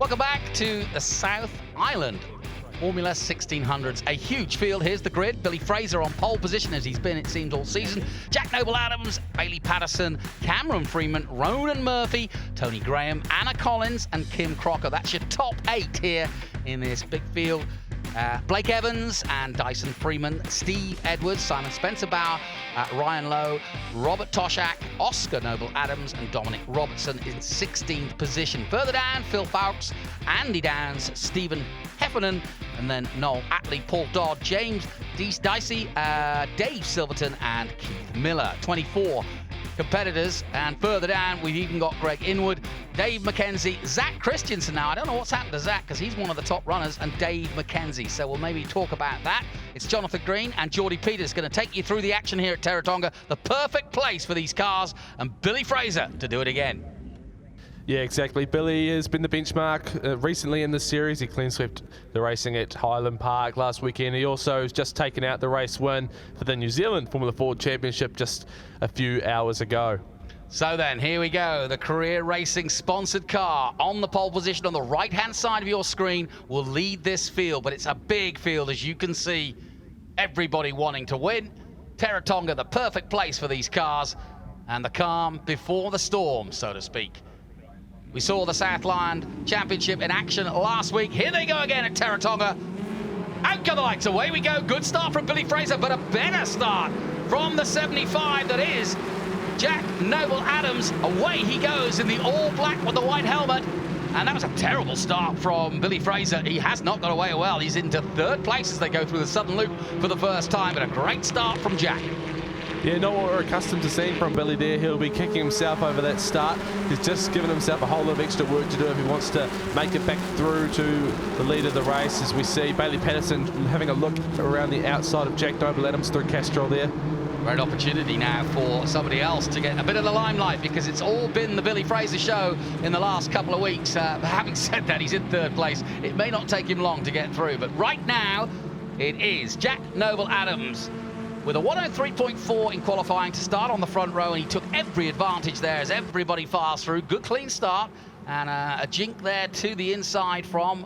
Welcome back to the South Island Formula 1600s. A huge field. Here's the grid. Billy Fraser on pole position, as he's been, it seems, all season. Jack Noble-Adams, Bailey Patterson, Cameron Freeman, Ronan Murphy, Tony Graham, Anna Collins, and Kim Crocker. That's your top 8 here in this big field. Blake Evans and Dyson Freeman, Steve Edwards, Simon Spencer-Bauer, Ryan Lowe, Robert Toshak, Oscar Noble-Adams, and Dominic Robertson in 16th position. Further down, Phil Fowkes, Andy Downs, Stephen Heffernan, and then Noel Attlee, Paul Dodd, James Dicey, Dave Silverton, and Keith Miller. 24 competitors, and further down we've even got Greg Inwood, Dave McKenzie, Zach Christensen. Now I don't know what's happened to Zach because he's one of the top runners, and Dave McKenzie, so we'll maybe talk about that. It's Jonathan Green and Geordie Peters going to take you through the action here at Teretonga, the perfect place for these cars, and Billy Fraser to do it again. Yeah, exactly. Billy has been the benchmark recently in the series. He clean swept the racing at Highland Park last weekend. He also has just taken out the race win for the New Zealand Formula Ford Championship just a few hours ago. So then, here we go. The Career Racing sponsored car on the pole position on the right-hand side of your screen will lead this field, but it's a big field, as you can see. Everybody wanting to win. Teretonga, the perfect place for these cars, and the calm before the storm, so to speak. We saw the Southland Championship in action last week. Here they go again at Teretonga. Out go the lights, away we go. Good start from Billy Fraser, but a better start from the 75 that is Jack Noble-Adams. Away he goes in the all black with the white helmet. And that was a terrible start from Billy Fraser. He has not got away well. He's into 3rd place as they go through the Southern Loop for the first time, but a great start from Jack. Yeah, not what we're accustomed to seeing from Billy there. He'll be kicking himself over that start. He's just given himself a whole lot of extra work to do if he wants to make it back through to the lead of the race. As we see Bailey Patterson having a look around the outside of Jack Noble-Adams through Castrol there. Great opportunity now for somebody else to get a bit of the limelight, because it's all been the Billy Fraser show in the last couple of weeks. Having said that, he's in 3rd place. It may not take him long to get through, but right now it is Jack Noble-Adams with a 103.4 in qualifying to start on the front row, and he took every advantage there as everybody files through. Good clean start, and a jink there to the inside from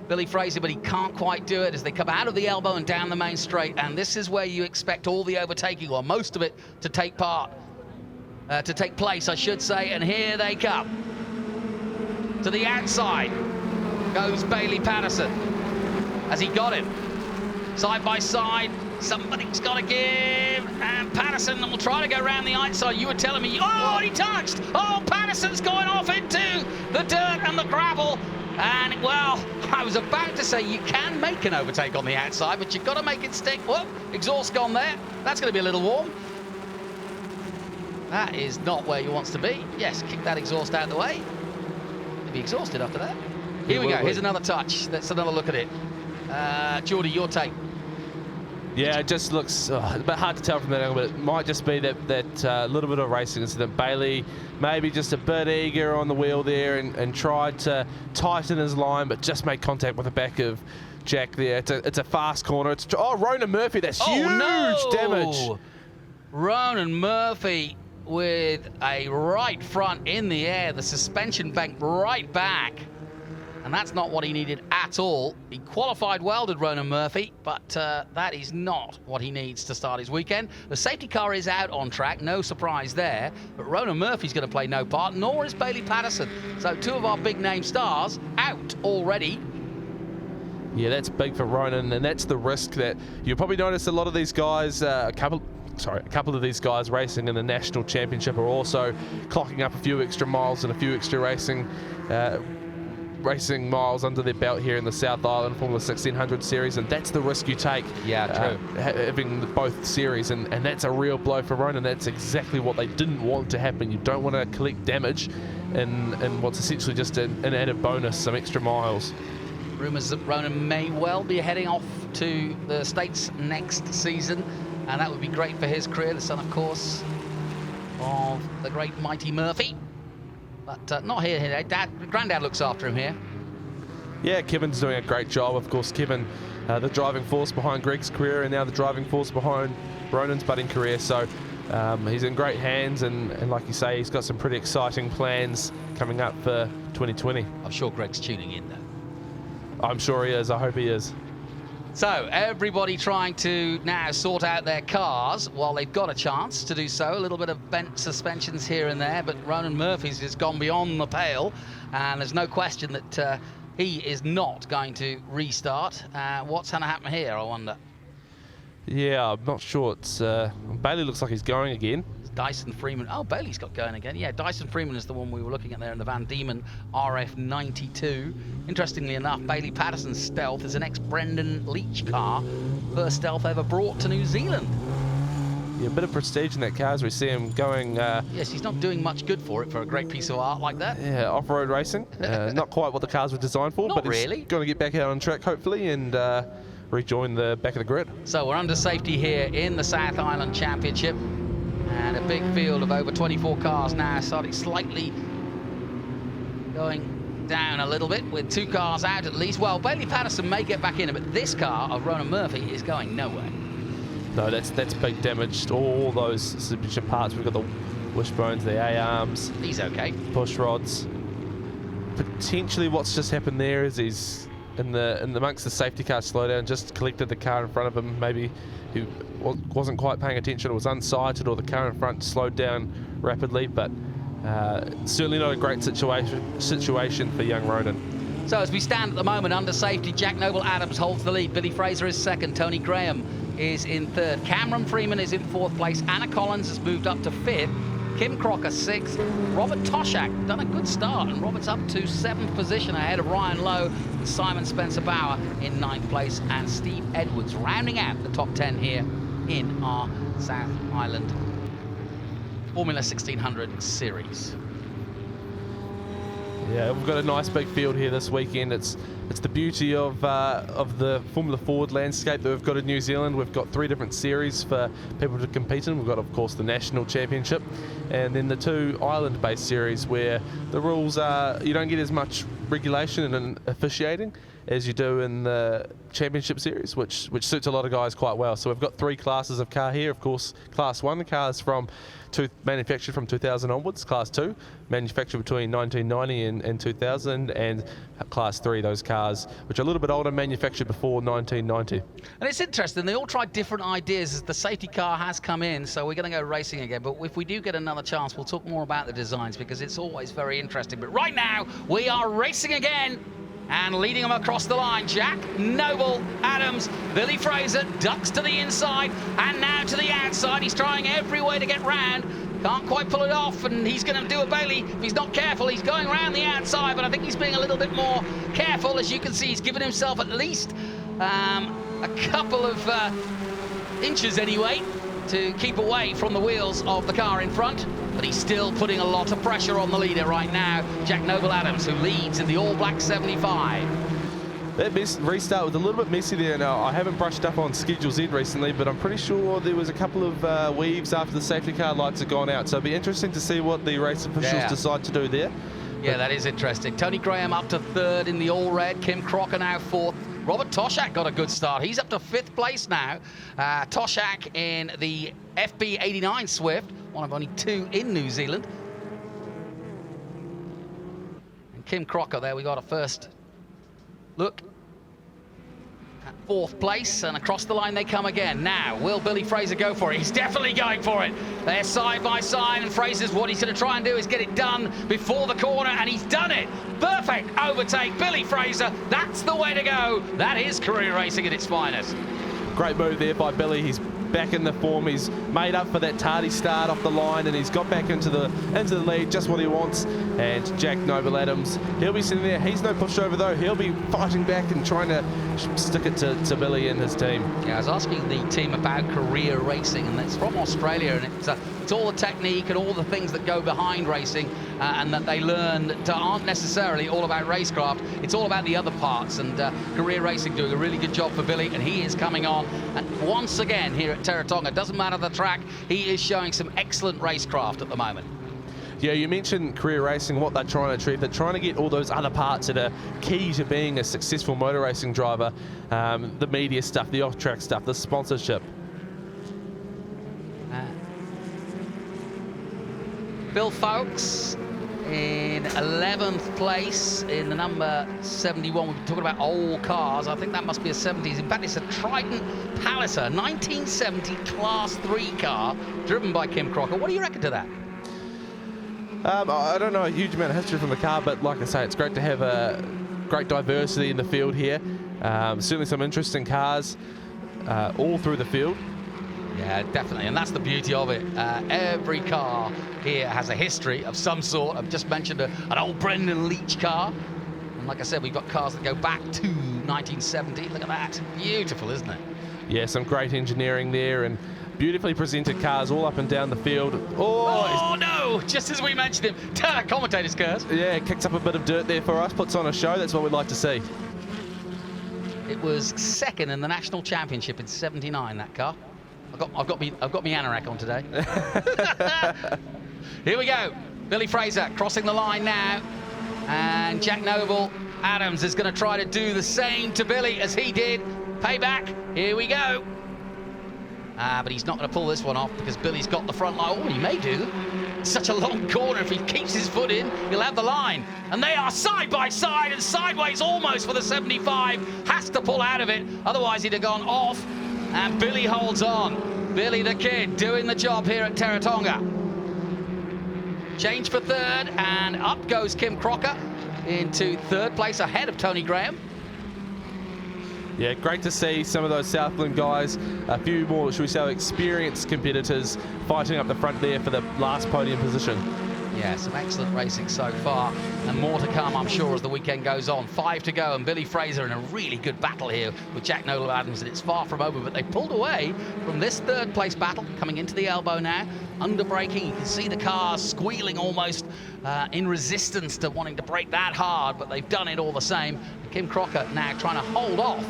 Billy Fraser, but he can't quite do it as they come out of the elbow and down the main straight, and this is where you expect all the overtaking, or most of it, to take place, I should say, and here they come. To the outside goes Bailey Patterson as he got him. Side by side, somebody's got to give, and Patterson will try to go around the outside. You were telling me, oh, he touched! Oh, Patterson's going off into the dirt and the gravel, and, well, I was about to say you can make an overtake on the outside, but you've got to make it stick. Whoop, exhaust gone there. That's going to be a little warm. That is not where you want to be. Yes, kick that exhaust out of the way. You'll be exhausted after that. Here we go. Here's another touch. Let's another look at it. Geordie, your take. Yeah, it just looks a bit hard to tell from that angle, but it might just be that little bit of racing incident. Bailey maybe just a bit eager on the wheel there and tried to tighten his line, but just made contact with the back of Jack there. It's a fast corner. Ronan Murphy, that's huge damage. Ronan Murphy with a right front in the air, the suspension bank right back. And that's not what he needed at all. He qualified well, did Ronan Murphy, but that is not what he needs to start his weekend. The safety car is out on track, no surprise there, but Ronan Murphy's going to play no part, nor is Bailey Patterson. So 2 of our big name stars out already. Yeah, that's big for Ronan, and that's the risk that you'll probably notice a lot of these guys, a couple of these guys racing in the National Championship are also clocking up a few extra miles and a few extra racing miles under their belt here in the South Island Formula 1600 series, and that's the risk you take. Yeah, true. Having both series, and that's a real blow for Ronan. That's exactly what they didn't want to happen. You don't want to collect damage in what's essentially just an added bonus, some extra miles. Rumours that Ronan may well be heading off to the States next season, and that would be great for his career, the son, of course, of the great mighty Murphy. But not here today. Granddad looks after him here. Yeah, Kevin's doing a great job. Of course, Kevin, the driving force behind Greg's career, and now the driving force behind Ronan's budding career. So He's in great hands, and like you say, he's got some pretty exciting plans coming up for 2020. I'm sure Greg's tuning in, though. I'm sure he is. I hope he is. So everybody trying to now sort out their cars while they've got a chance to do so. A little bit of bent suspensions here and there, but Ronan Murphy's has gone beyond the pale, and there's no question that he is not going to restart. What's going to happen here, I wonder? Yeah, I'm not sure. It's Bailey looks like he's going again. Dyson Freeman. Oh, Bailey's got going again. Yeah, Dyson Freeman is the one we were looking at there in the Van Diemen RF92. Interestingly enough, Bailey Patterson's Stealth is an ex-Brendan Leach car. First Stealth ever brought to New Zealand. Yeah, a bit of prestige in that car as we see him going... yes, he's not doing much good for it for a great piece of art like that. Yeah, off-road racing. Not quite what the cars were designed for, not but really. He's going to get back out on track, hopefully, and rejoin the back of the grid. So we're under safety here in the South Island Championship. And a big field of over 24 cars now, starting slightly going down a little bit with 2 cars out at least. Well, Bailey Patterson may get back in, but this car of Ronan Murphy is going nowhere. No, that's big damage to all those suspension parts. We've got the wishbones, the A-arms. He's okay. Push rods. Potentially what's just happened there is he's amongst the safety car slowdown, just collected the car in front of him. Maybe he wasn't quite paying attention, or was unsighted, or the car in front slowed down rapidly, but certainly not a great situation for young Ronan. So as we stand at the moment under safety, Jack Noble-Adams holds the lead. Billy Fraser is second. Tony Graham is in third. Cameron Freeman is in fourth place. Anna Collins has moved up to fifth. Kim Crocker sixth. Robert Toshak done a good start, and Robert's up to seventh position ahead of Ryan Lowe and Simon Spencer Bauer in ninth place, and Steve Edwards rounding out the top 10 here in our South Island Formula 1600 series. Yeah, we've got a nice big field here this weekend. It's the beauty of the Formula Ford landscape that we've got in New Zealand. We've got 3 different series for people to compete in. We've got, of course, the National Championship, and then the 2 island-based series where the rules are, you don't get as much regulation and officiating as you do in the Championship Series, which suits a lot of guys quite well. So we've got 3 classes of car here. Of course, Class 1, the cars manufactured from 2000 onwards. Class 2, manufactured between 1990 and 2000, and Class 3, those cars which are a little bit older, manufactured before 1990. And it's interesting, they all tried different ideas as the safety car has come in, so we're going to go racing again. But if we do get another chance, we'll talk more about the designs, because it's always very interesting. But right now, we are racing again. And leading them across the line, Jack Noble-Adams. Billy Fraser ducks to the inside and now to the outside. He's trying every way to get round. Can't quite pull it off, and he's going to do a Bailey. If he's not careful, he's going round the outside, but I think he's being a little bit more careful. As you can see, he's given himself at least a couple of inches anyway to keep away from the wheels of the car in front. But he's still putting a lot of pressure on the leader right now, Jack Noble-Adams, who leads in the All Black 75. That restart was a little bit messy there. Now, I haven't brushed up on Schedule Z recently, but I'm pretty sure there was a couple of weaves after the safety car lights had gone out. So it'll be interesting to see what the race officials decide to do there. Yeah, that is interesting. Tony Graham up to third in the All Red. Kim Crocker now fourth. Robert Toshak got a good start. He's up to 5th place now. Toshak in the FB89 Swift, one of only 2 in New Zealand. And Kim Crocker there, we got a first look at 4th place, and across the line they come again. Now, will Billy Fraser go for it? He's definitely going for it. They're side by side, and Fraser's what he's going to try and do is get it done before the corner, and he's done it. Perfect overtake, Billy Fraser. That's the way to go. That is career racing at its finest. Great move there by Billy. He's back in the form. He's made up for that tardy start off the line, and he's got back into the lead, just what he wants. And Jack Noble-Adams, he'll be sitting there. He's no pushover though. He'll be fighting back and trying to stick it to Billy and his team. Yeah, I was asking the team about career racing, and it's from Australia, and it's all the technique and all the things that go behind racing, and that they learn that aren't necessarily all about racecraft. It's all about the other parts, and career racing doing a really good job for Billy, and he is coming on. And once again here at Teretonga, doesn't matter the track, he is showing some excellent racecraft at the moment. Yeah, you mentioned career racing, what they're trying to achieve. They're trying to get all those other parts that are key to being a successful motor racing driver. The media stuff, the off-track stuff, the sponsorship. Bill Fowkes in 11th place in the number 71. We're talking about old cars. I think that must be a 70s. In fact, it's a Triton Palliser, 1970 Class 3 car, driven by Kim Crocker. What do you reckon to that? I don't know a huge amount of history from the car, but like I say, it's great to have a great diversity in the field here. Certainly some interesting cars all through the field. Yeah, definitely, and that's the beauty of it. Every car here has a history of some sort. I've just mentioned an old Brendan Leach car. And like I said, we've got cars that go back to 1970. Look at that. Beautiful, isn't it? Yeah, some great engineering there and beautifully presented cars all up and down the field. Oh no! Just as we mentioned him. Commentator's curse. Yeah, kicks up a bit of dirt there for us, puts on a show. That's what we'd like to see. It was second in the national championship in '79, that car. I've got me anorak on today. Here we go. Billy Fraser crossing the line now. And Jack Noble Adams is going to try to do the same to Billy as he did. Payback. Here we go. But he's not going to pull this one off because Billy's got the front line. Oh, he may do. It's such a long corner. If he keeps his foot in, he'll have the line. And they are side by side and sideways almost for the 75. Has to pull out of it. Otherwise, he'd have gone off. And Billy holds on. Billy the Kid doing the job here at Teretonga. Change for third, and up goes Kim Crocker into third place ahead of Tony Graham. Yeah, great to see some of those Southland guys, a few more, should we say, experienced competitors fighting up the front there for the last podium position. Yeah, some excellent racing so far, and more to come, I'm sure, as the weekend goes on. 5 to go, and Billy Fraser in a really good battle here with Jack Noble Adams, and it's far from over, but they pulled away from this third place battle, coming into the elbow now, under braking. You can see the cars squealing almost in resistance to wanting to brake that hard, but they've done it all the same. Kim Crocker now trying to hold off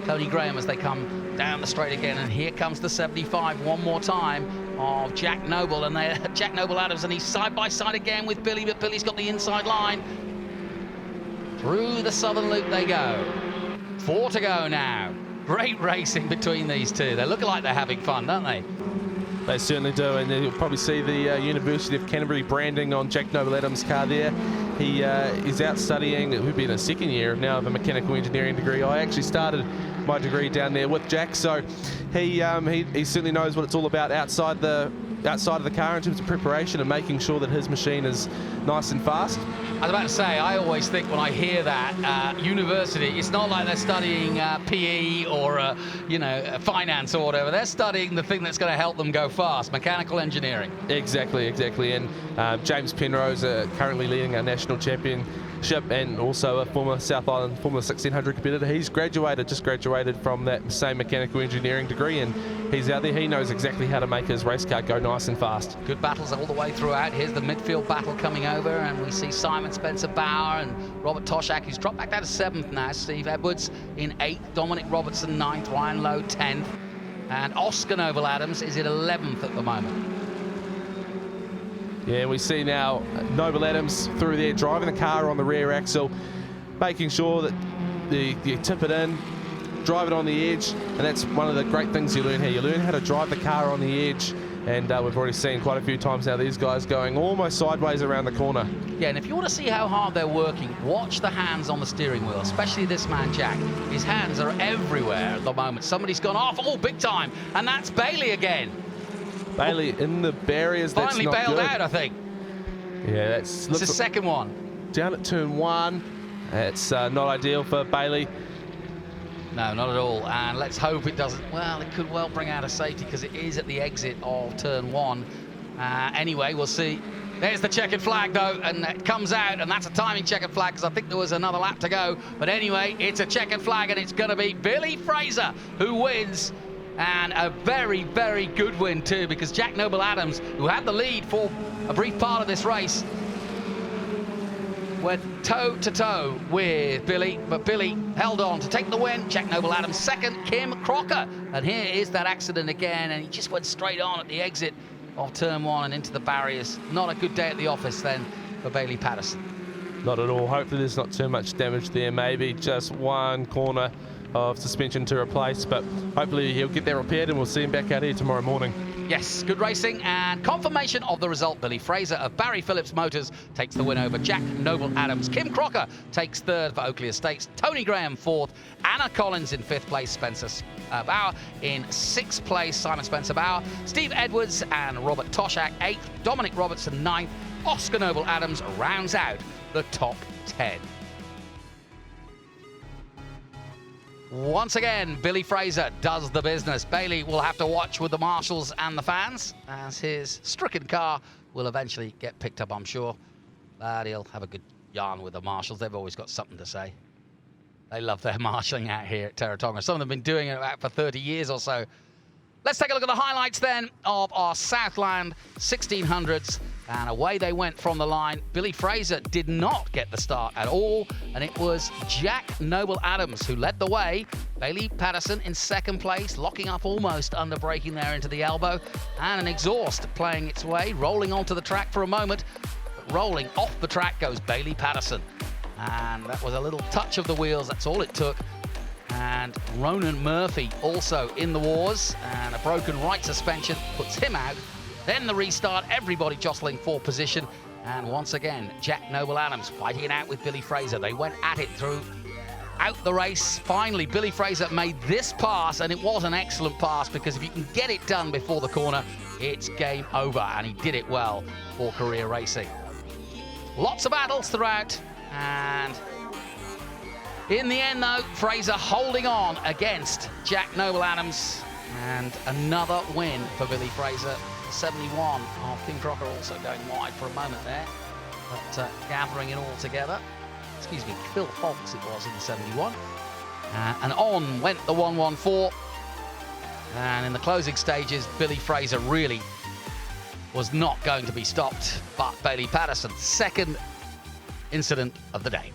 Tony Graham as they come down the straight again, and here comes the 75 one more time of Jack Noble, and Jack Noble Adams, and he's side by side again with Billy, but Billy's got the inside line. Through the southern loop they go. 4 to go now. Great racing between these two. They look like they're having fun, don't they? They certainly do, and you'll probably see the University of Canterbury branding on Jack Noble Adams' car there. He is out studying, it would be in his second year now of a mechanical engineering degree. I actually started my degree down there with Jack, so he certainly knows what it's all about outside of the car in terms of preparation and making sure that his machine is nice and fast. I was about to say, I always think when I hear that, university, it's not like they're studying PE or, finance or whatever. They're studying the thing that's going to help them go fast, mechanical engineering. Exactly. And James Penrose, currently leading our national championship and also a former South Island Formula 1600 competitor. He's just graduated from that same mechanical engineering degree, and he's out there. He knows exactly how to make his race car go nice and fast. Good battles all the way throughout. Here's the midfield battle coming over, and we see Simon Spencer Bauer and Robert Toshak, who's dropped back down to 7th now. Steve Edwards in 8th, Dominic Robertson 9th, Ryan Lowe 10th, and Oscar Noble Adams is at 11th at the moment. Yeah, we see now Noble Adams through there, driving the car on the rear axle, making sure that you tip it in, drive it on the edge, and that's one of the great things you learn here. You learn how to drive the car on the edge, and we've already seen quite a few times now these guys going almost sideways around the corner. Yeah, and if you want to see how hard they're working, watch the hands on the steering wheel, especially this man, Jack. His hands are everywhere at the moment. Somebody's gone off, big time, and that's Bailey again. Bailey in the barriers. Finally that's not bailed good. out, I think. Yeah, that's... It's the second one. Down at turn 1. It's not ideal for Bailey. No, not at all. And let's hope it doesn't. Well, it could well bring out a safety because it is at the exit of turn 1. Anyway, we'll see. There's the checkered flag, though, and it comes out, and that's a timing checkered flag because I think there was another lap to go. But anyway, it's a checkered flag, and it's going to be Billy Fraser who wins. And a very, very good win, too, because Jack Noble Adams, who had the lead for a brief part of this race, went toe-to-toe with Billy, but Billy held on to take the win. Jack Noble Adams second, Kim Crocker. And here is that accident again, and he just went straight on at the exit of turn 1 and into the barriers. Not a good day at the office then for Bailey Patterson. Not at all. Hopefully there's not too much damage there. Maybe just one corner of suspension to replace, but hopefully he'll get that repaired and we'll see him back out here tomorrow morning. Yes, good racing and confirmation of the result. Billy Fraser of Barry Phillips Motors takes the win over Jack Noble Adams. Kim Crocker takes third for Oakley Estates. Tony Graham fourth. Anna Collins in fifth place. Spencer Bauer in sixth place. Simon Spencer Bauer. Steve Edwards and Robert Toshak eighth. Dominic Robertson ninth. Oscar Noble Adams rounds out the top 10. Once again, Billy Fraser does the business. Bailey will have to watch with the marshals and the fans as his stricken car will eventually get picked up, I'm sure. But he'll have a good yarn with the marshals. They've always got something to say. They love their marshalling out here at Teretonga. Some of them have been doing it for 30 years or so. Let's take a look at the highlights then of our Southland 1600s. And away they went from the line. Billy Fraser did not get the start at all, and it was Jack Noble Adams who led the way. Bailey Patterson in second place, locking up almost under braking there into the elbow, and an exhaust playing its way, rolling onto the track for a moment. But rolling off the track goes Bailey Patterson. And that was a little touch of the wheels, that's all it took. And Ronan Murphy also in the wars, and a broken right suspension puts him out. Then the restart, everybody jostling for position. And once again, Jack Noble Adams fighting it out with Billy Fraser. They went at it throughout the race. Finally, Billy Fraser made this pass, and it was an excellent pass because if you can get it done before the corner, it's game over. And he did it well for career racing. Lots of battles throughout. And in the end, though, Fraser holding on against Jack Noble Adams. And another win for Billy Fraser. 71 of Kim Crocker also going wide for a moment there, but gathering it all together. Excuse me, Phil Fox it was in the 71. And on went the 114. And in the closing stages, Billy Fraser really was not going to be stopped, but Bailey Patterson, second incident of the day.